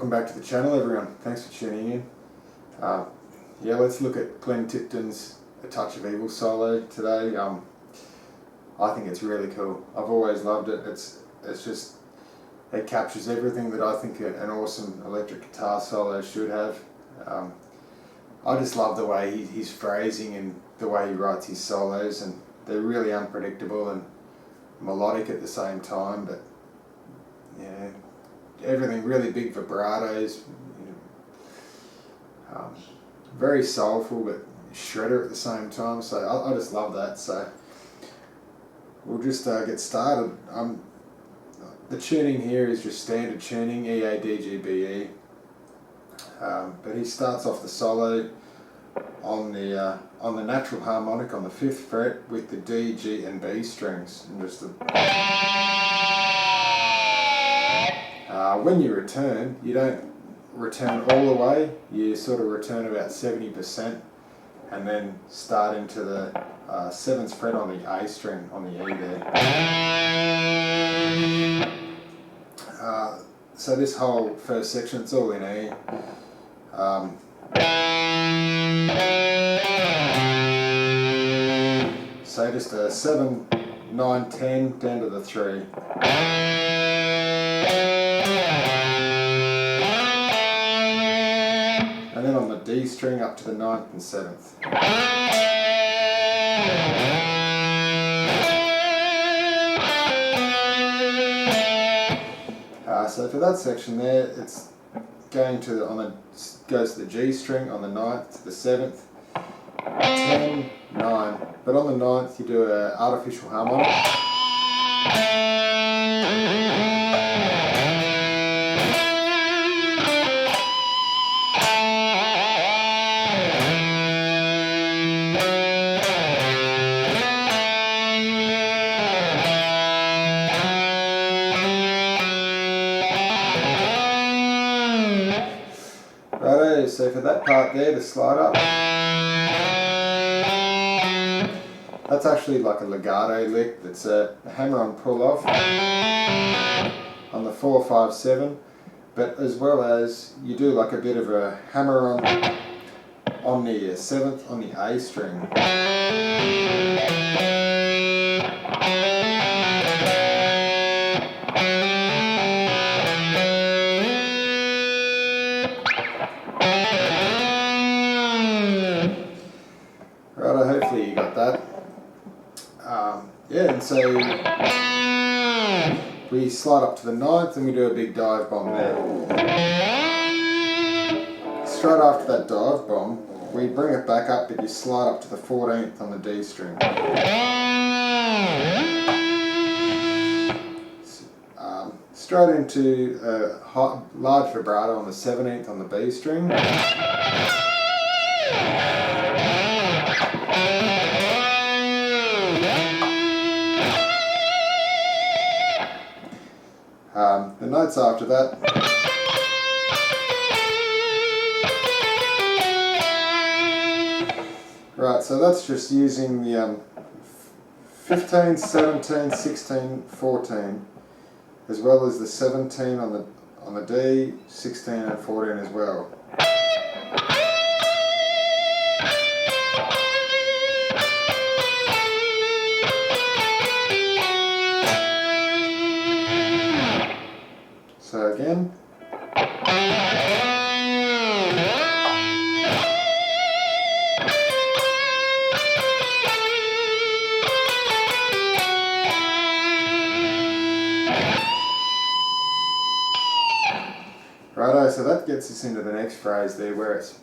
Welcome back to the channel, everyone. Thanks for tuning in. Yeah, let's look at Glenn Tipton's A Touch of Evil solo today. I think it's really cool. I've always loved it. It captures everything that I think an awesome electric guitar solo should have. I just love the way he's phrasing and the way he writes his solos, and they're really unpredictable and melodic at the same time, but yeah, everything really big vibratos, very soulful but shredder at the same time, so I just love that. So we'll just get started. The tuning here is just standard tuning, E, A, D, G, B, E, but he starts off the solo on the natural harmonic on the 5th fret with the D, G and B strings, and just when you return, you don't return all the way, you sort of return about 70% and then start into the 7th fret on the A string on the E there. So this whole first section, it's all in E. So just a 7, 9, 10 down to the 3. And then on the D string up to the 9th and 7th. So for that section there, it's going to goes to the G string on the 9th to the 7th, 10, 9. But on the 9th you do an artificial harmonic. Righto, so for that part there, the slide up, that's actually like a legato lick. That's a hammer-on pull-off on the 4, 5, 7, but as well as you do like a bit of a hammer-on on the 7th on the A string. Righto, hopefully you got that. Yeah, and so we slide up to the 9th and we do a big dive bomb there. Straight after that dive bomb, we bring it back up, but you slide up to the 14th on the D string. Straight into a large vibrato on the 17th on the B string. The notes after that, right, so that's just using the 15, 17, 16, 14, as well as the 17 on the D, 16 and 14 as well. So again. Righto, so that gets us into the next phrase there, where it's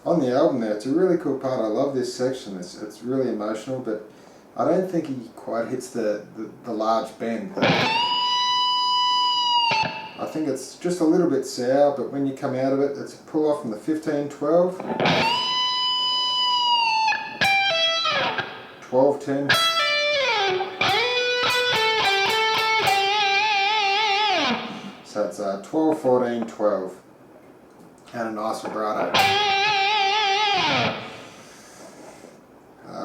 on the album there. It's a really cool part. I love this section. It's really emotional, but I don't think he quite hits the large bend. I think it's just a little bit sour, but when you come out of it, it's a pull off from the 15, 12, 12, 10. So it's 12, 14, 12, and a nice vibrato,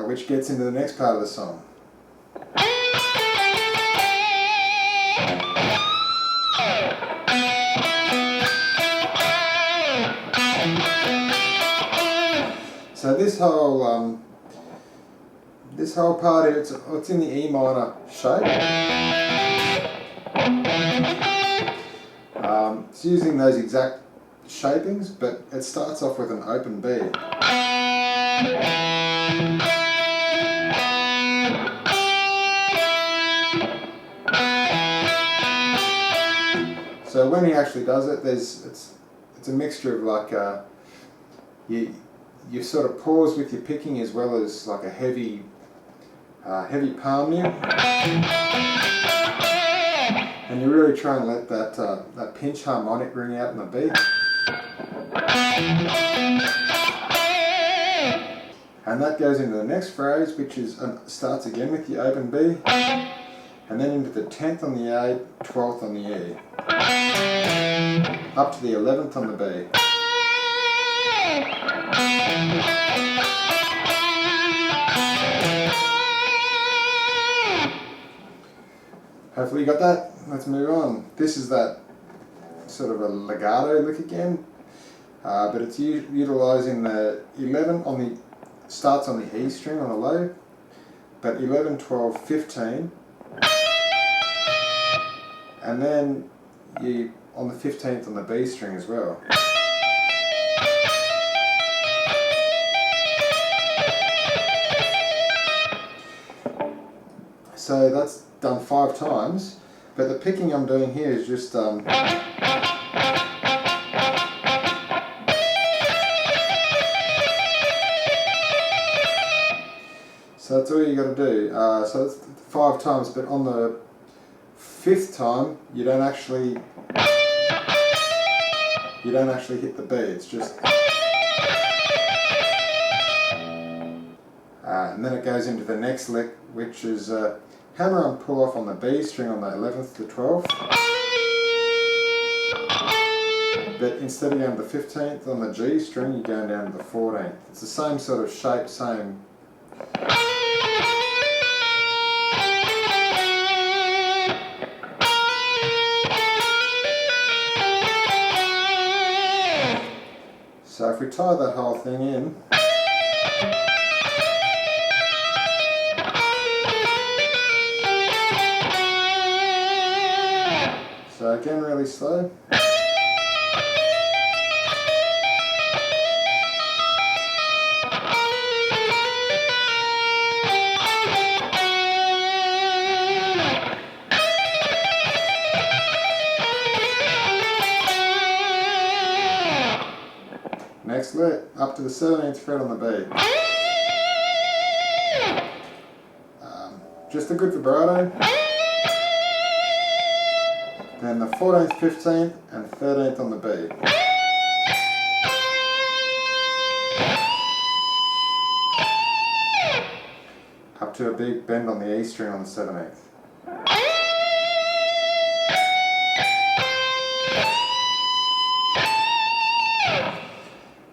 which gets into the next part of the song. So this whole part here, it's in the E minor shape. It's using those exact shapings, but it starts off with an open B. So when he actually does it, it's a mixture of like you sort of pause with your picking as well as like a heavy palm mute, and you really try and let that pinch harmonic ring out in the beat. And that goes into the next phrase, which is starts again with the open B, and then into the 10th on the A, 12th on the E, up to the 11th on the B. Hopefully you got that. Let's move on. This is that sort of a legato lick again, but it's utilising the 11 on the, starts on the E string on the low, but 11, 12, 15, and then you on the 15th on the B string as well. So that's done 5 times, but the picking I'm doing here is just so that's all you got to do. So it's 5 times, but on the 5th time you don't actually hit the B. It's just and then it goes into the next lick, which is hammer and pull off on the B string on the 11th to 12th, but instead of going to the 15th on the G string, you're going down to the 14th. It's the same sort of shape, same. So if we tie that whole thing in, so again really slow. Next lick, up to the 17th fret on the B. Just a good vibrato. Then the 14th, 15th and 13th on the B. Up to a big bend on the E string on the 17th.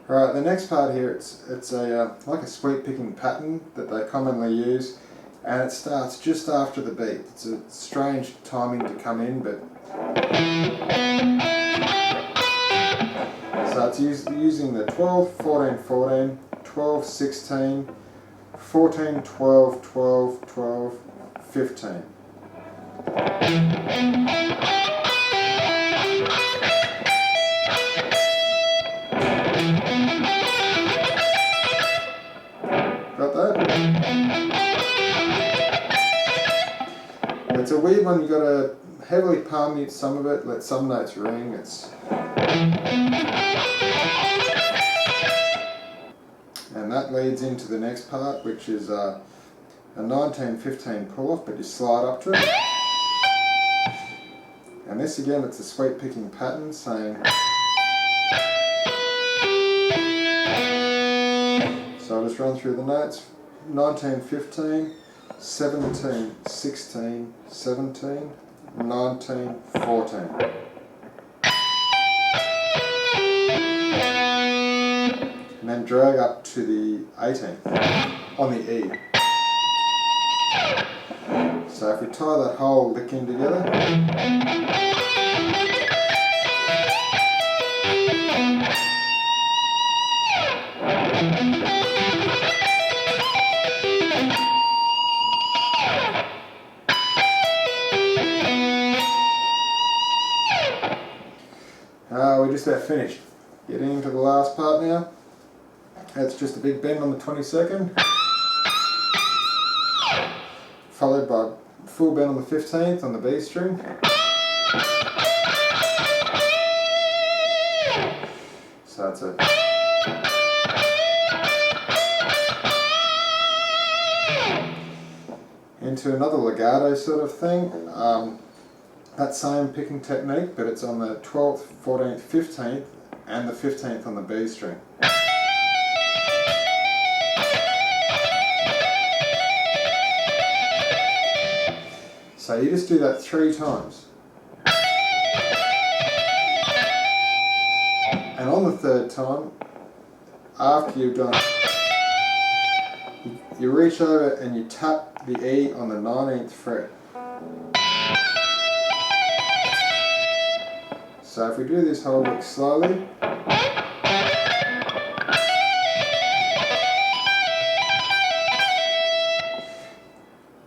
Alright, the next part here, it's a like a sweep picking pattern that they commonly use, and it starts just after the beat. It's a strange timing to come in, but so it's using the 12, 14, 14, 12, 16, 14, 12, 12, 12, 15. Got that? It's a weird one. You got to heavily palm mute some of it, let some notes ring. And that leads into the next part, which is a 19-15 pull off, but you slide up to it. And this again, it's a sweep picking pattern, saying. So I'll just run through the notes. 19, 15, 17, 16, 17, 19, 14. And then drag up to the 18th on the E. So if we tie that whole lick in together, just about finished. Getting into the last part now. That's just a big bend on the 22nd, followed by full bend on the 15th on the B string. So that's a into another legato sort of thing. That same picking technique, but it's on the 12th, 14th, 15th, and the 15th on the B string. So you just do that 3 times. And on the 3rd time, after you've done, you reach over and you tap the E on the 19th fret. So if we do this whole lick slowly,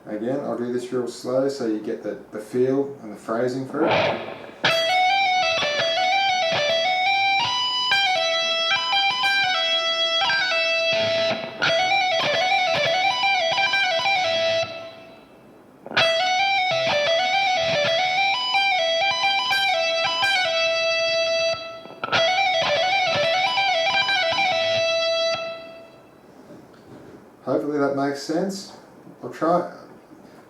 again I'll do this real slow so you get the feel and the phrasing for it. Hopefully that makes sense. I'll try.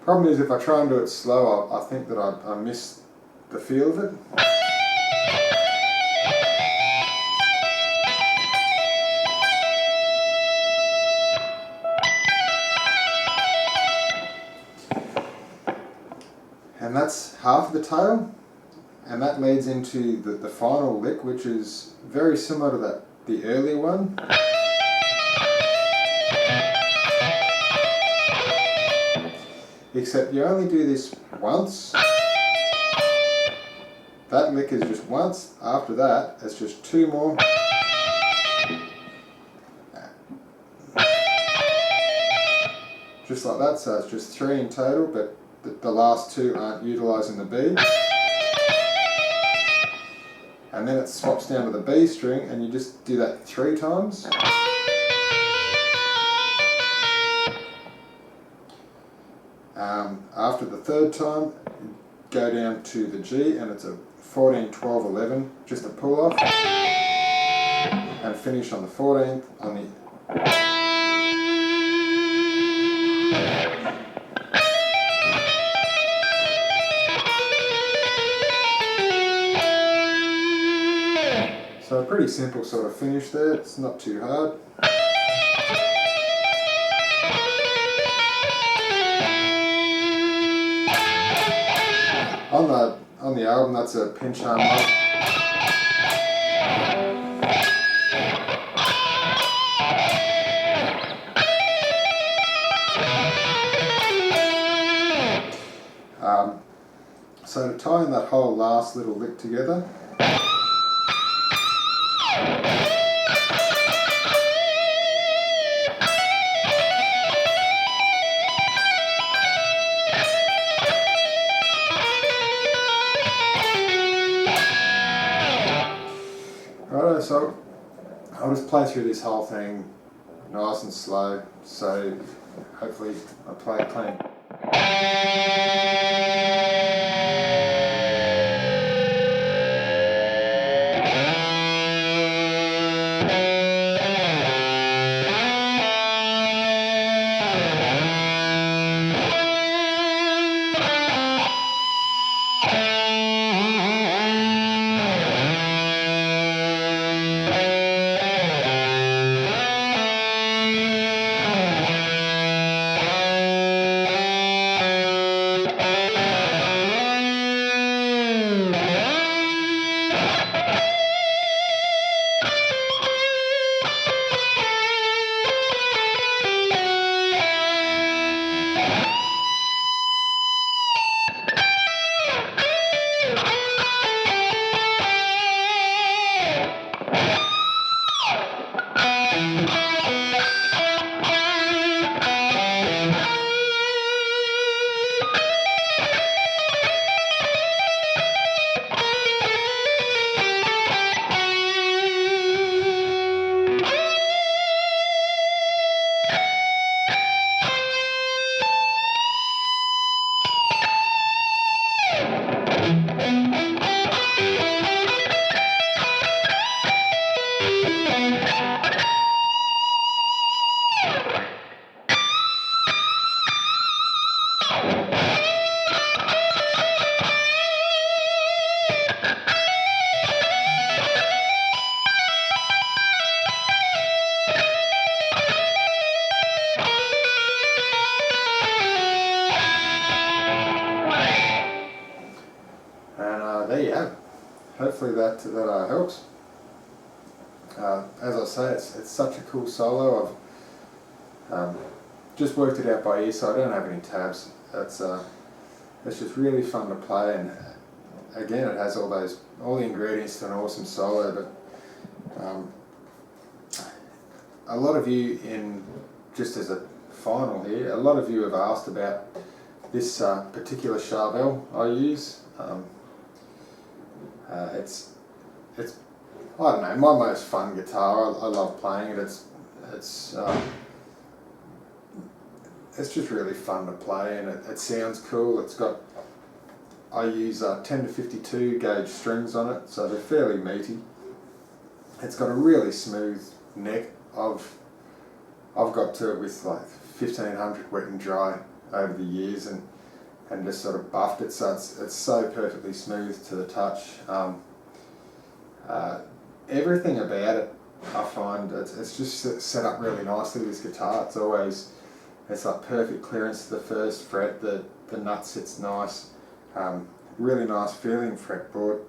Problem is, if I try and do it slow, I think that I miss the feel of it. And that's half of the tail, and that leads into the final lick, which is very similar to the earlier one. Except you only do this once. That lick is just once. After that, it's just 2 more. Just like that, so it's just 3 in total, but the last 2 aren't utilising the B. And then it swaps down to the B string, and you just do that 3 times. After the 3rd time, go down to the G, and it's a 14, 12, 11, just a pull off, and finish on the 14th on the So a pretty simple sort of finish there, it's not too hard. On the album, that's a pinch harmonic. So to tie in that whole last little lick together, righto, so I'll just play through this whole thing nice and slow, so hopefully I play it clean. There you have it. Hopefully that helps. As I say, it's such a cool solo. I've just worked it out by ear, so I don't have any tabs. It's just really fun to play, and again, it has all the ingredients to an awesome solo. But a lot of you, just as a final here, a lot of you have asked about this particular Charvel I use. It's I don't know, my most fun guitar. I love playing it. It's just really fun to play, and it sounds cool. I use 10 to 52 gauge strings on it, so they're fairly meaty. It's got a really smooth neck. I've got to it with like 1500 wet and dry over the years, and just sort of buffed it, so it's so perfectly smooth to the touch. Everything about it, I find it's just set up really nicely. This guitar, it's like perfect clearance to the first fret. The nut sits nice, really nice feeling fretboard.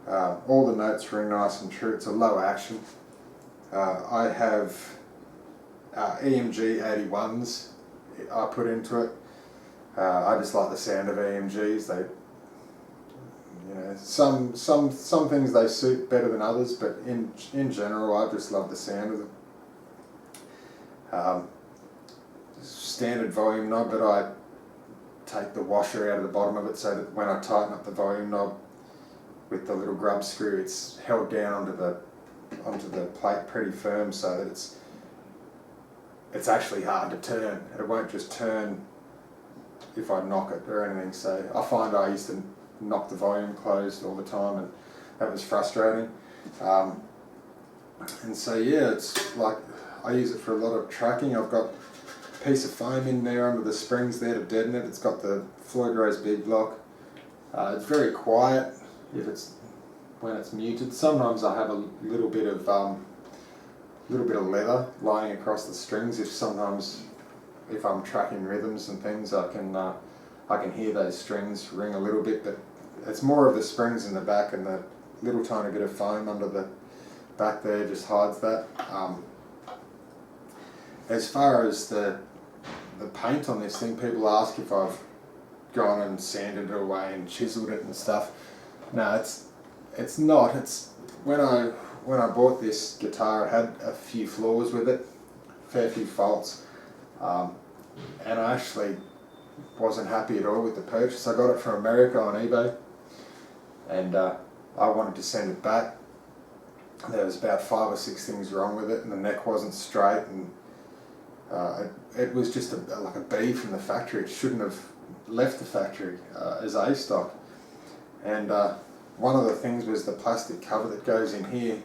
All the notes ring nice and true. It's a low action. I have EMG 81s I put into it. I just like the sound of EMGs. They, some things they suit better than others, but in general, I just love the sound of them. Standard volume knob, but I take the washer out of the bottom of it so that when I tighten up the volume knob with the little grub screw, it's held down onto the plate pretty firm, so that it's actually hard to turn. It won't just turn if I knock it or anything. So I find I used to knock the volume closed all the time, and that was frustrating. And so yeah, it's like I use it for a lot of tracking. I've got a piece of foam in there under the springs there to deaden it. It's got the Floyd Rose big block. It's very quiet when it's muted. Sometimes I have a little bit of leather lying across the strings. If I'm tracking rhythms and things, I can hear those strings ring a little bit, but it's more of the springs in the back, and the little tiny bit of foam under the back there just hides that. As far as the paint on this thing, people ask if I've gone and sanded it away and chiseled it and stuff. No, it's not. It's when I bought this guitar, it had a few flaws with it, a fair few faults, and I actually wasn't happy at all with the purchase. I got it from America on eBay, and I wanted to send it back. There was about 5 or 6 things wrong with it, and the neck wasn't straight, and it was just like a B from the factory. It shouldn't have left the factory as A stock. And one of the things was the plastic cover that goes in here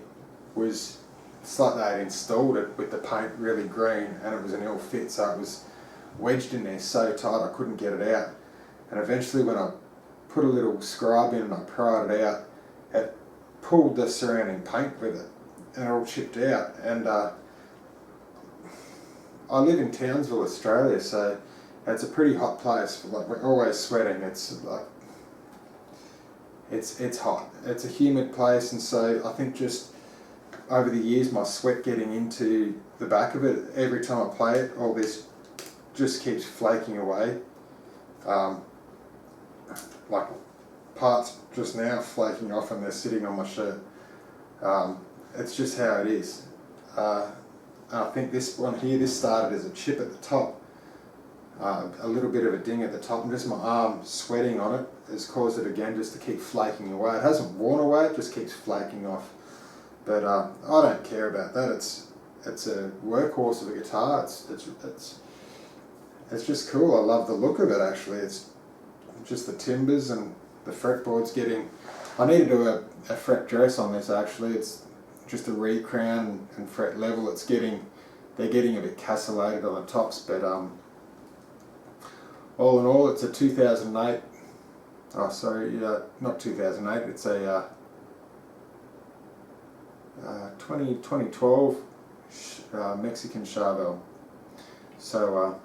was, it's like they had installed it with the paint really green, and it was an ill fit, so it was wedged in there so tight I couldn't get it out. And eventually when I put a little scribe in and I pried it out, it pulled the surrounding paint with it, and it all chipped out. And I live in Townsville, Australia, so it's a pretty hot place. Like, we're always sweating. It's like it's hot. It's a humid place, and so I think just over the years, my sweat getting into the back of it, every time I play it, all this just keeps flaking away. Like parts just now flaking off, and they're sitting on my shirt. It's just how it is. I think this one here, this started as a chip at the top, a little bit of a ding at the top, and just my arm sweating on it has caused it again just to keep flaking away. It hasn't worn away, it just keeps flaking off. But I don't care about that. it's a workhorse of a guitar. It's just cool. I love the look of it actually. It's just the timbers and the fretboard's getting. I need to do a fret dress on this actually. It's just a recrown and fret level. They're getting a bit castellated on the tops, but all in all, it's a 2008. Oh, sorry, not 2008. It's a 2012 Mexican Charbel. So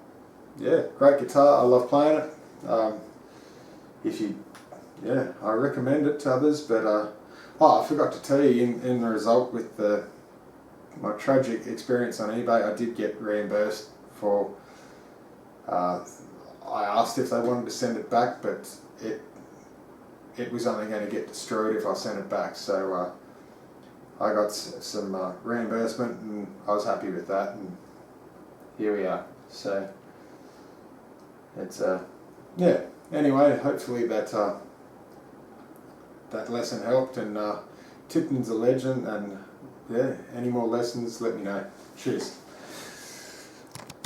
yeah, great guitar. I love playing it. I recommend it to others. But I forgot to tell you in the result with my tragic experience on eBay, I did get reimbursed for. I asked if they wanted to send it back, but it was only going to get destroyed if I sent it back. So I got some reimbursement, and I was happy with that. And here we are. So it's yeah. Anyway, hopefully that lesson helped, and Tipton's a legend, and yeah, any more lessons, let me know. Cheers.